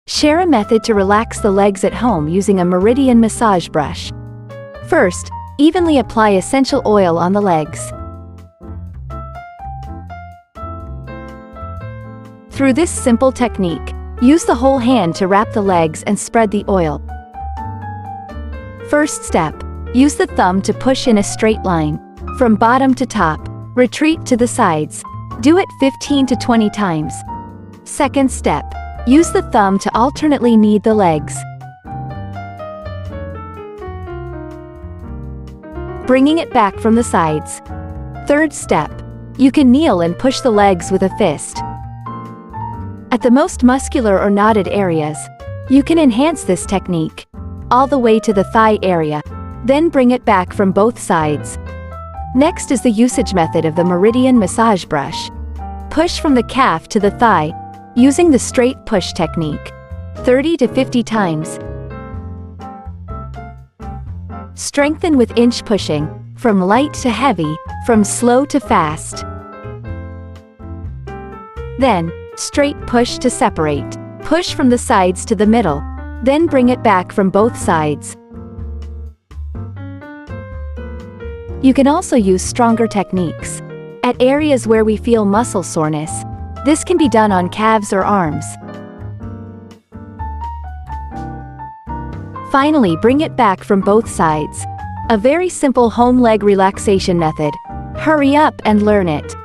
Share a method to relax the legs at home using a Meridian Massage Brush. First, evenly apply essential oil on the legs. Through this simple technique, use the whole hand to wrap the legs and spread the oil. First step, use the thumb to push in a straight line, from bottom to top, retreat to the sides. Do it 15 to 20 times. Second step, use the thumb to alternately knead the legs, bringing it back from the sides. Third step, you can kneel and push the legs with a fist. At the most muscular or knotted areas, you can enhance this technique all the way to the thigh area, then bring it back from both sides. Next is the usage method of the Meridian Massage Brush. Push from the calf to the thigh, using the straight push technique, 30 to 50 times. Strengthen with inch pushing, from light to heavy, from slow to fast. Then, straight push to separate. Push from the sides to the middle, then bring it back from both sides. You can also use stronger techniques at areas where we feel muscle soreness. This can be done on calves or arms. Finally, bring it back from both sides. A very simple home leg relaxation method. Hurry up and learn it.